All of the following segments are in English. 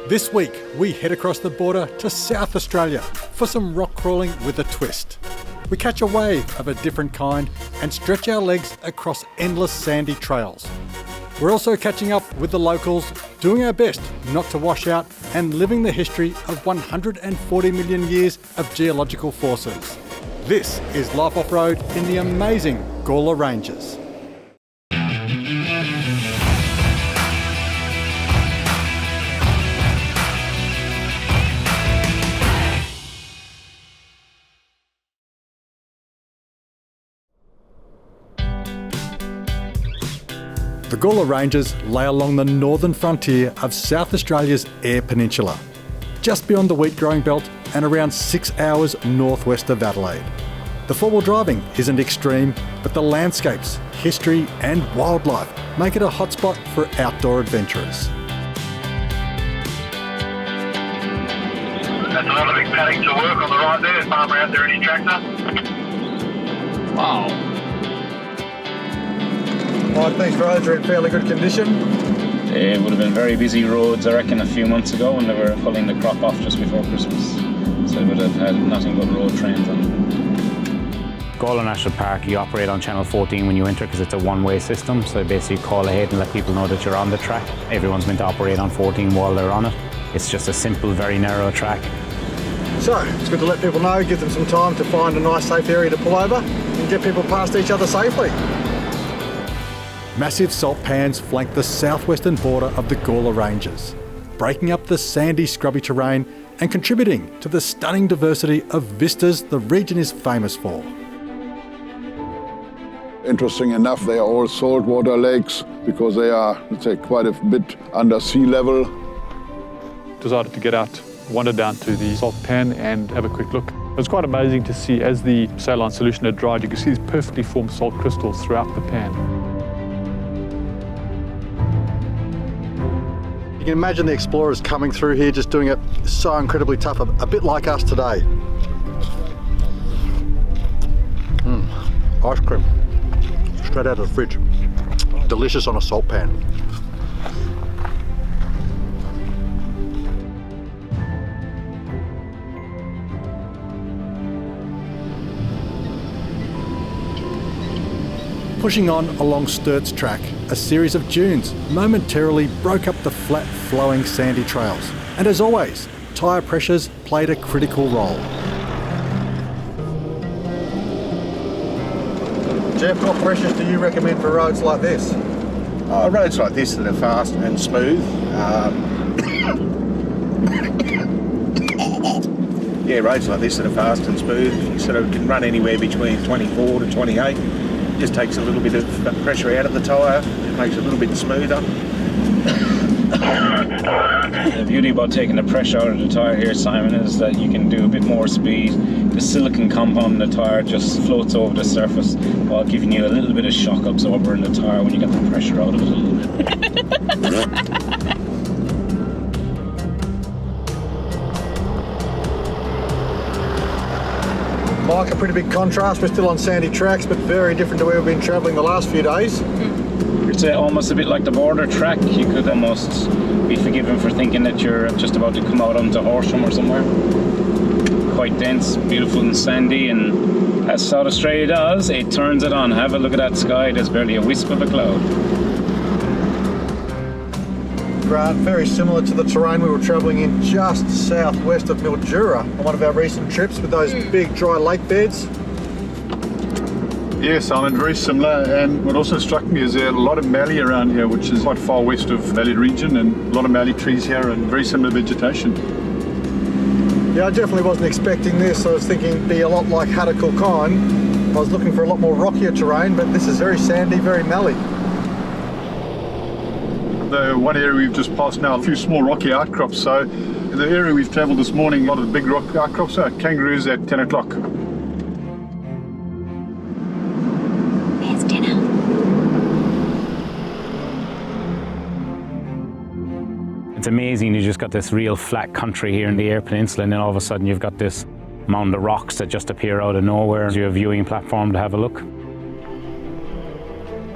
This week, we head across the border to South Australia for some rock crawling with a twist. We catch a wave of a different kind and stretch our legs across endless sandy trails. We're also catching up with the locals, doing our best not to wash out and living the history of 140 million years of geological forces. This is Life Off-Road in the amazing Gawler Ranges. The Gullah Ranges lay along the northern frontier of South Australia's Eyre Peninsula, just beyond the wheat growing belt and around 6 hours northwest of Adelaide. The four-wheel driving isn't extreme, but the landscapes, history and wildlife make it a hotspot for outdoor adventurers. That's another big paddock to work on the right there. Farmer out there in his tractor. Wow. I think these roads are in fairly good condition. It would have been very busy roads, I reckon, a few months ago when they were pulling the crop off just before Christmas. So they would have had nothing but road trains on them. Gawler National Park, you operate on Channel 14 when you enter because it's a one-way system. So basically call ahead and let people know that you're on the track. Everyone's meant to operate on 14 while they're on it. It's just a simple, very narrow track. So it's good to let people know, give them some time to find a nice safe area to pull over and get people past each other safely. Massive salt pans flank the southwestern border of the Gawler Ranges, breaking up the sandy, scrubby terrain and contributing to the stunning diversity of vistas the region is famous for. Interesting enough, they are all saltwater lakes because they are, let's say, quite a bit under sea level. Decided to get out, wander down to the salt pan and have a quick look. It was quite amazing to see as the saline solution had dried, you could see these perfectly formed salt crystals throughout the pan. You can imagine the explorers coming through here just doing it so incredibly tough, a bit like us today. Ice cream, straight out of the fridge. Delicious on a salt pan. Pushing on along Sturt's track, a series of dunes momentarily broke up the flat, flowing sandy trails. And as always, tyre pressures played a critical role. Jeff, what pressures do you recommend for roads like this? Roads like this that are fast and smooth. Roads like this that are fast and smooth, you sort of can run anywhere between 24 to 28. Just takes a little bit of pressure out of the tyre, it makes it a little bit smoother. The beauty about taking the pressure out of the tyre here, Simon, is that you can do a bit more speed. The silicon compound in the tyre just floats over the surface while giving you a little bit of shock absorber in the tyre when you get the pressure out of it a little bit. Mike, a pretty big contrast. We're still on sandy tracks, but very different to where we've been travelling the last few days. It's almost a bit like the border track. You could almost be forgiven for thinking that you're just about to come out onto Horsham or somewhere. Quite dense, beautiful and sandy, and as South Australia does, it turns it on. Have a look at that sky, there's barely a wisp of a cloud. Grant, very similar to the terrain we were travelling in just southwest of Mildura on one of our recent trips with those big dry lake beds. Yes, Simon, very similar, and what also struck me is there are a lot of mallee around here, which is quite far west of Valley region, and a lot of mallee trees here and very similar vegetation. Yeah, I definitely wasn't expecting this. I was thinking it'd be a lot like Hattakulkine. I was looking for a lot more rockier terrain, but this is very sandy, very mallee. The one area we've just passed now, a few small rocky outcrops. So in the area we've travelled this morning, a lot of the big rock outcrops are kangaroos at 10 o'clock. There's dinner. It's amazing, you just got this real flat country here in the Eyre Peninsula, and then all of a sudden you've got this mound of rocks that just appear out of nowhere. Your viewing platform to have a look.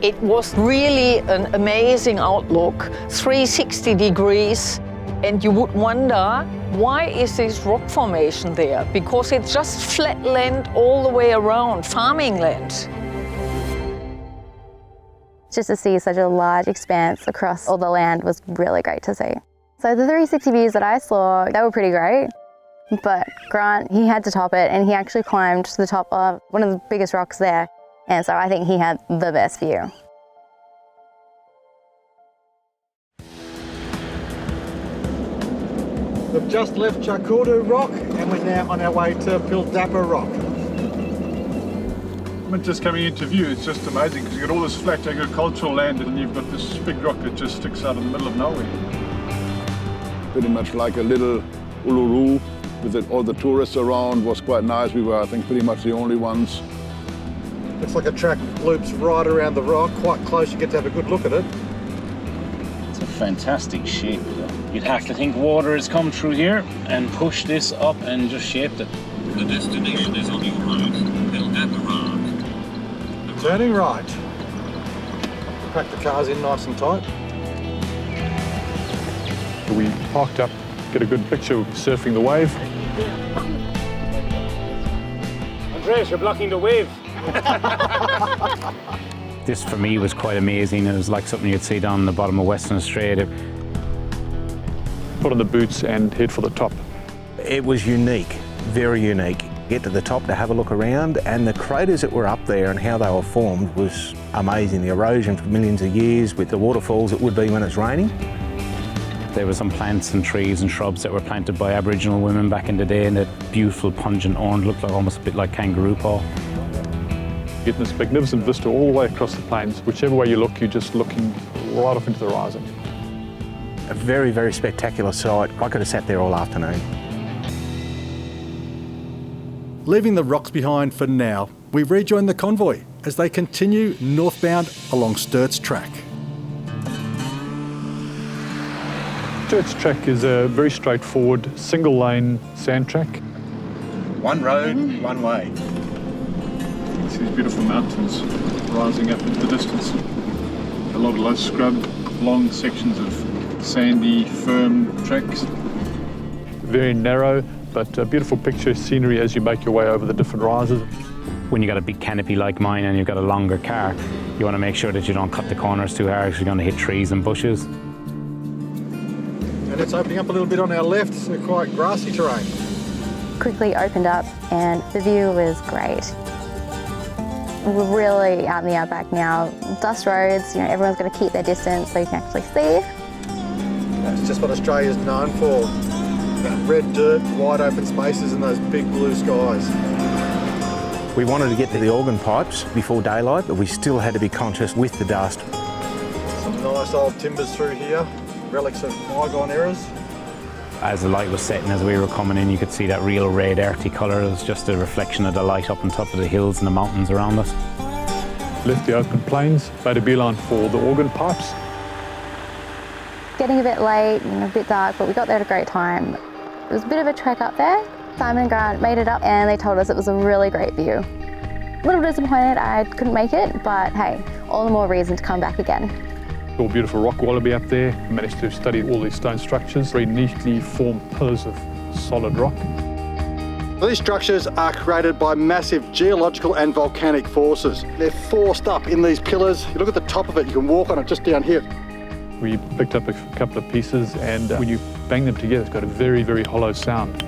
It was really an amazing outlook, 360 degrees. And you would wonder, why is this rock formation there? Because it's just flat land all the way around, farming land. Just to see such a large expanse across all the land was really great to see. So the 360 views that I saw, they were pretty great. But Grant, he had to top it, and he actually climbed to the top of one of the biggest rocks there. And so I think he had the best view. We've just left Chakudu Rock and we're now on our way to Pildappa Rock. Just coming into view, it's just amazing because you've got all this flat agricultural land and you've got this big rock that just sticks out in the middle of nowhere. Pretty much like a little Uluru with all the tourists around. Was quite nice. We were, I think, pretty much the only ones. Looks like a track loops right around the rock, quite close. You get to have a good look at it. It's a fantastic shape. You'd have to think water has come through here and pushed this up and just shaped it. The destination is on your right, Pildappa Rock. Turning right. Pack the cars in nice and tight. We parked up, get a good picture of surfing the wave. Andreas, you're blocking the wave. This for me was quite amazing. It was like something you'd see down the bottom of Western Australia. Put on the boots and head for the top. It was unique, very unique. Get to the top to have a look around, and the craters that were up there and how they were formed was amazing. The erosion for millions of years with the waterfalls it would be when it's raining. There were some plants and trees and shrubs that were planted by Aboriginal women back in the day, and that beautiful pungent orange looked like almost a bit like kangaroo paw. Getting this magnificent vista all the way across the plains. Whichever way you look, you're just looking right off into the horizon. A very, very spectacular sight. I could have sat there all afternoon. Leaving the rocks behind for now, we rejoin the convoy as they continue northbound along Sturt's track. Sturt's track is a very straightforward, single-lane sand track. One road, one way. See these beautiful mountains rising up into the distance. A lot of low scrub, long sections of sandy, firm tracks. Very narrow, but a beautiful picture scenery as you make your way over the different rises. When you've got a big canopy like mine and you've got a longer car, you want to make sure that you don't cut the corners too hard because you're going to hit trees and bushes. And it's opening up a little bit on our left, so quite grassy terrain. Quickly opened up and the view was great. We're really out in the outback now. Dust roads, everyone's going to keep their distance so you can actually see. That's just what Australia's known for. That red dirt, wide open spaces and those big blue skies. We wanted to get to the organ pipes before daylight, but we still had to be conscious with the dust. Some nice old timbers through here, relics of bygone eras. As the light was setting, as we were coming in, you could see that real red earthy colour. It was just a reflection of the light up on top of the hills and the mountains around us. Left the open plains, made a beeline for the organ pipes. Getting a bit late, a bit dark, but we got there at a great time. It was a bit of a trek up there. Simon and Grant made it up and they told us it was a really great view. A little disappointed I couldn't make it, but hey, all the more reason to come back again. All beautiful rock wallaby up there. We managed to study all these stone structures, very neatly formed pillars of solid rock. These structures are created by massive geological and volcanic forces. They're forced up in these pillars. You look at the top of it, you can walk on it just down here. We picked up a couple of pieces and when you bang them together, it's got a very, very hollow sound.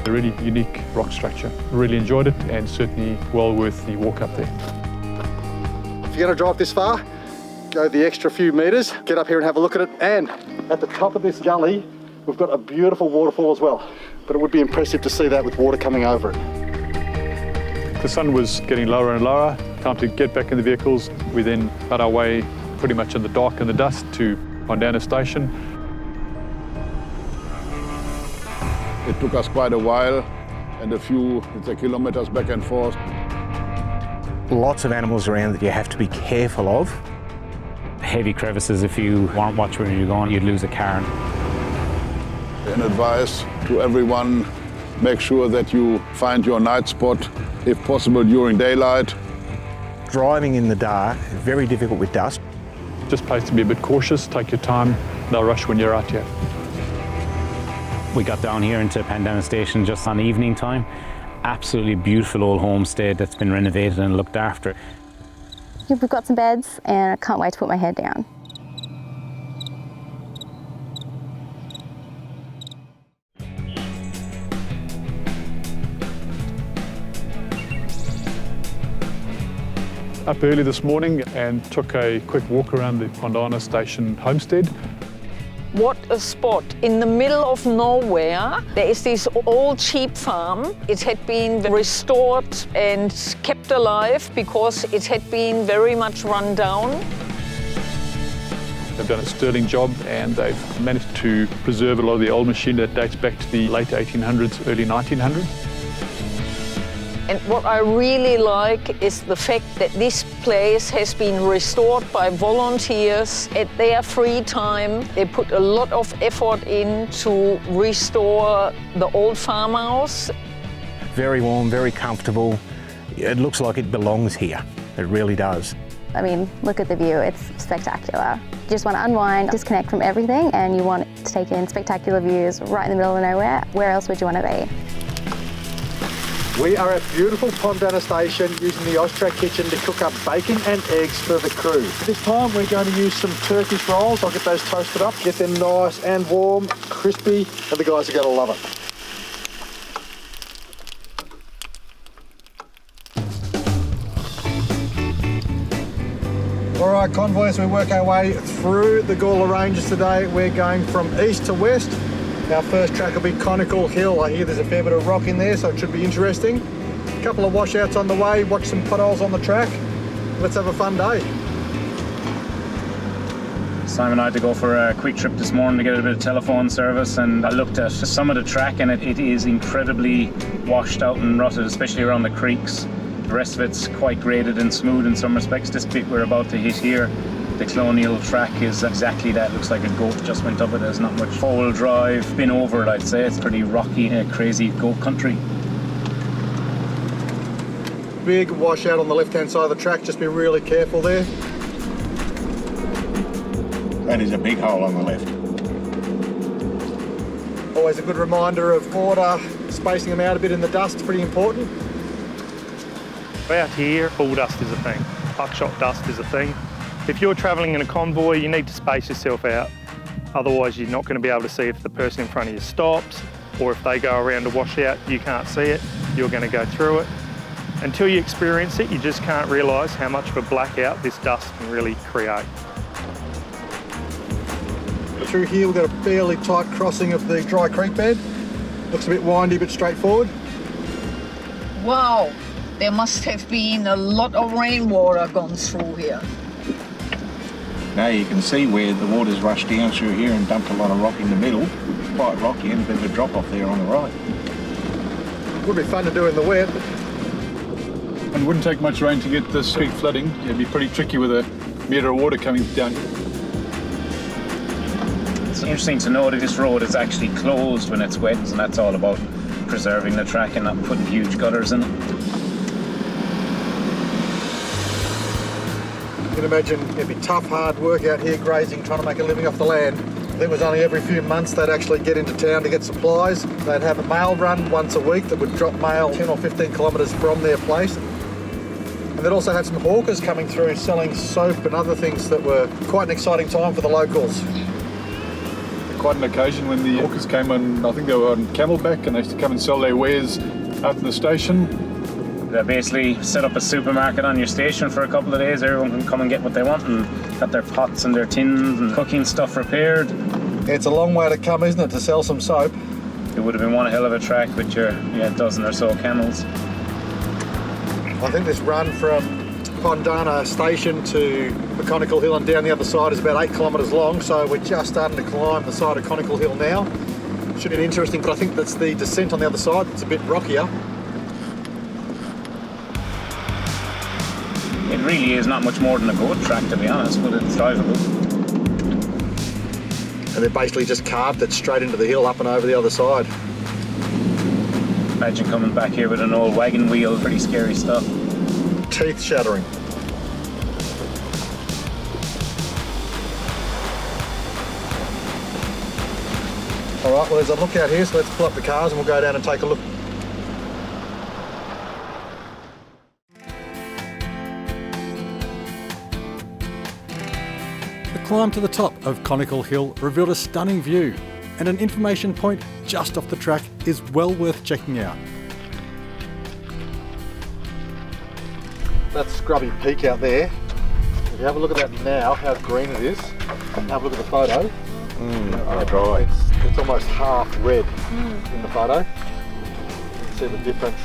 A really unique rock structure. Really enjoyed it and certainly well worth the walk up there. If you're going to drive this far, go the extra few metres, get up here and have a look at it. And at the top of this gully, we've got a beautiful waterfall as well. But it would be impressive to see that with water coming over it. The sun was getting lower and lower. Time to get back in the vehicles. We then got our way pretty much in the dark and the dust to Pondanna Outstation. It took us quite a while and a few kilometers back and forth. Lots of animals around that you have to be careful of. Heavy crevices, if you weren't watching where you're going, you'd lose a car. An advice to everyone, make sure that you find your night spot, if possible during daylight. Driving in the dark, very difficult with dust. Just pays to be a bit cautious, take your time, no rush when you're out here. We got down here into Pondanna Outstation just on evening time. Absolutely beautiful old homestead that's been renovated and looked after. We've got some beds and I can't wait to put my head down. Up early this morning and took a quick walk around the Pondanna Outstation homestead. What a spot. In the middle of nowhere, there is this old sheep farm. It had been restored and kept alive because it had been very much run down. They've done a sterling job and they've managed to preserve a lot of the old machinery that dates back to the late 1800s, early 1900s. And what I really like is the fact that this place has been restored by volunteers at their free time. They put a lot of effort in to restore the old farmhouse. Very warm, very comfortable. It looks like it belongs here. It really does. I mean, look at the view, it's spectacular. You just want to unwind, disconnect from everything, and you want to take in spectacular views right in the middle of nowhere. Where else would you want to be? We are at beautiful Pondanna Station using the Austrac kitchen to cook up bacon and eggs for the crew. This time we're going to use some Turkish rolls. I'll get those toasted up, get them nice and warm, crispy, and the guys are going to love it. All right, convoys, we work our way through the Gawler Ranges today. We're going from east to west. Our first track will be Conical Hill. I hear there's a fair bit of rock in there, so it should be interesting. A couple of washouts on the way, watch some potholes on the track. Let's have a fun day. Simon and I had to go for a quick trip this morning to get a bit of telephone service, and I looked at some of the track and it is incredibly washed out and rutted, especially around the creeks. The rest of it's quite graded and smooth in some respects. This bit we're about to hit here, the Colonial track, is exactly that. Looks like a goat just went up it. There's not much four-wheel drive been over it, I'd say. It's pretty rocky, crazy goat country. Big washout on the left-hand side of the track. Just be really careful there. That is a big hole on the left. Always a good reminder of order, spacing them out a bit in the dust, pretty important. Out here, bulldust is a thing. Buckshot dust is a thing. If you're travelling in a convoy, you need to space yourself out. Otherwise, you're not going to be able to see if the person in front of you stops, or if they go around a washout, you can't see it, you're going to go through it. Until you experience it, you just can't realise how much of a blackout this dust can really create. Through here, we've got a fairly tight crossing of the dry creek bed. Looks a bit windy, but straightforward. Wow, there must have been a lot of rainwater gone through here. Now you can see where the water's rushed down through here and dumped a lot of rock in the middle. Quite rocky and a bit of a drop off there on the right. Would be fun to do in the wet. And it wouldn't take much rain to get this creek flooding. It'd be pretty tricky with a metre of water coming down. It's interesting to know that this road is actually closed when it's wet, and that's all about preserving the track and not putting huge gutters in it. You can imagine it'd be tough, hard work out here grazing, trying to make a living off the land. I think it was only every few months they'd actually get into town to get supplies. They'd have a mail run once a week that would drop mail 10 or 15 kilometres from their place. And they'd also have some hawkers coming through selling soap and other things that were quite an exciting time for the locals. Quite an occasion when the hawkers came on, I think they were on camelback, and they used to come and sell their wares out in the station. They basically set up a supermarket on your station for a couple of days. Everyone can come and get what they want and got their pots and their tins and cooking stuff repaired. It's a long way to come, isn't it, to sell some soap? It would have been one hell of a track with your dozen or so camels. I think this run from Pondanna Station to the Conical Hill and down the other side is about 8 kilometres long, so we're just starting to climb the side of Conical Hill now. Should be interesting, but I think that's the descent on the other side. It's a bit rockier. It really is not much more than a goat track, to be honest, but it's drivable. And they've basically just carved it straight into the hill up and over the other side. Imagine coming back here with an old wagon wheel, pretty scary stuff. Teeth shattering. All right, well, there's a lookout here, so let's pull up the cars and we'll go down and take a look. The climb to the top of Conical Hill revealed a stunning view, and an information point just off the track is well worth checking out. That scrubby peak out there, if you have a look at that now, how green it is, and have a look at the photo. Dry. It's almost half red in the photo. You can see the difference,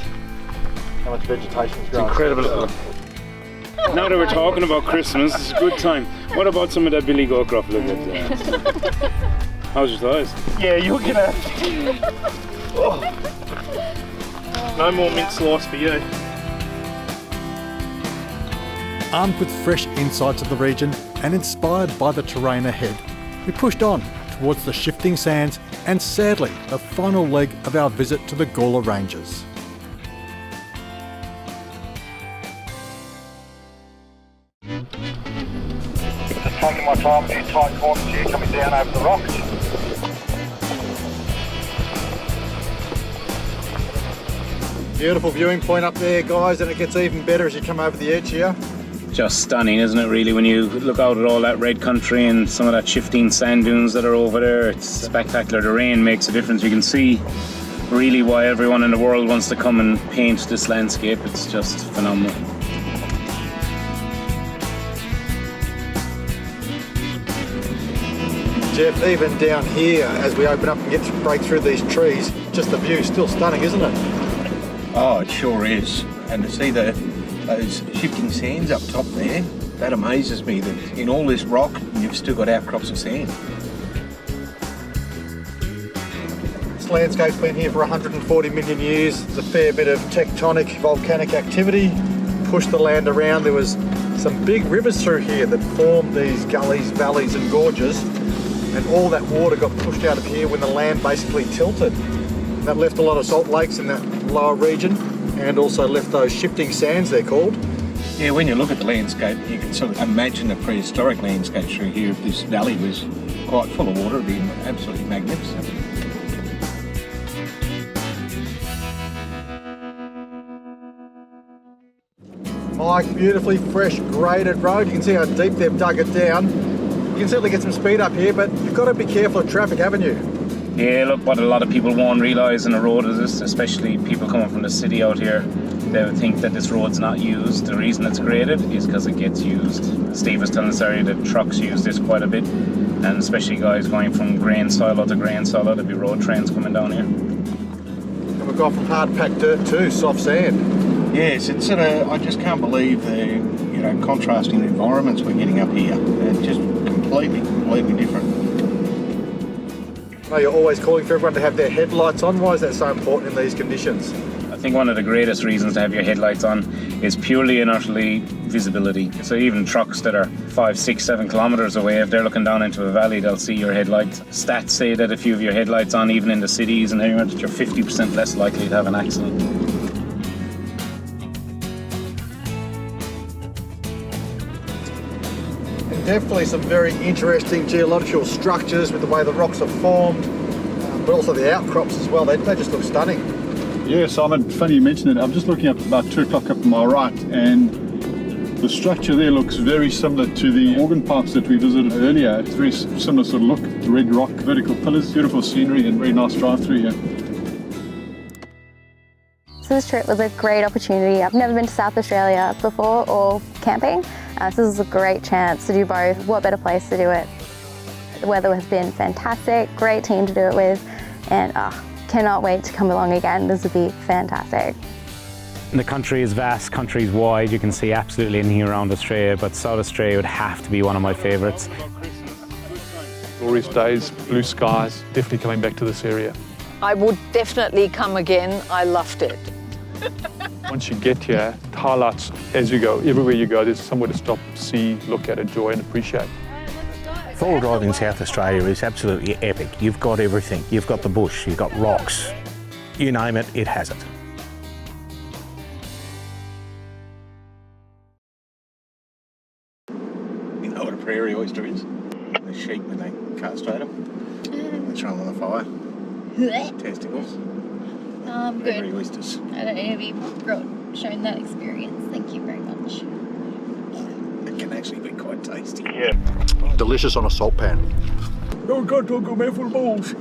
how much vegetation's growing. Incredible. Now that we're talking about Christmas, it's a good time. What about some of that Billy Goldcroft? Look at that. How's your thighs? Yeah, you're gonna. No more mint slice for you. Armed with fresh insights of the region and inspired by the terrain ahead, we pushed on towards the shifting sands and, sadly, the final leg of our visit to the Gawler Ranges. Just taking my time, a few tight corners here coming down over the rocks. Beautiful viewing point up there, guys, and it gets even better as you come over the edge here. Just stunning, isn't it, really, when you look out at all that red country and some of that shifting sand dunes that are over there. It's spectacular. The rain makes a difference. You can see really why everyone in the world wants to come and paint this landscape. It's just phenomenal. Jeff, even down here, as we open up and break through these trees, just the view's still stunning, isn't it? Oh, it sure is. And to see those shifting sands up top there, that amazes me that in all this rock, you've still got outcrops of sand. This landscape's been here for 140 million years. There's a fair bit of tectonic volcanic activity pushed the land around. There was some big rivers through here that formed these gullies, valleys and gorges, and all that water got pushed out of here when the land basically tilted. That left a lot of salt lakes in that lower region, and also left those shifting sands, they're called. Yeah, when you look at the landscape, you can sort of imagine a prehistoric landscape through here. If this valley was quite full of water, it'd be absolutely magnificent. Mike, beautifully fresh graded road. You can see how deep they've dug it down. You can certainly get some speed up here, but you've got to be careful of traffic, haven't you? Yeah, look, what a lot of people won't realise in a road is this, especially people coming from the city out here, they would think that this road's not used. The reason it's graded is because it gets used. Steve was telling us earlier that trucks use this quite a bit, and especially guys going from grain silo to grain silo, there'll be road trains coming down here. And we've got from hard packed dirt too, soft sand. Yes, it's sort of, I just can't believe the contrasting environments we're getting up here. They're just completely different. No, you're always calling for everyone to have their headlights on. Why is that so important in these conditions? I think one of the greatest reasons to have your headlights on is purely and utterly visibility. So even trucks that are 5, 6, 7 kilometres away, if they're looking down into a valley, they'll see your headlights. Stats say that if you have your headlights on, even in the cities and everywhere, that you're 50% less likely to have an accident. Definitely some very interesting geological structures with the way the rocks are formed, but also the outcrops as well. They just look stunning. Yeah, Simon, funny you mention it. I'm just looking up about 2 o'clock up on my right, and the structure there looks very similar to the organ pipes that we visited earlier. It's very similar sort of look, red rock, vertical pillars, beautiful scenery and very nice drive through here. So this trip was a great opportunity. I've never been to South Australia before or camping. So this is a great chance to do both. What better place to do it? The weather has been fantastic, great team to do it with, and cannot wait to come along again. This would be fantastic. The country is vast, country is wide. You can see absolutely anything around Australia, but South Australia would have to be one of my favourites. Glorious days, blue skies, definitely coming back to this area. I would definitely come again. I loved it. Once you get here, it highlights as you go. Everywhere you go, there's somewhere to stop, see, look at, enjoy and appreciate. 4-wheel drive in South Australia is absolutely epic. You've got everything. You've got the bush, you've got rocks. You name it, it has it. You know what a prairie oyster is? The sheep when they castrate them, they throw them on the fire. Testicles. Good. Oysters. I don't know if you've shown that experience. Thank you very much. It can actually be quite tasty. Yeah. Delicious on a salt pan. Oh God, talk about full balls.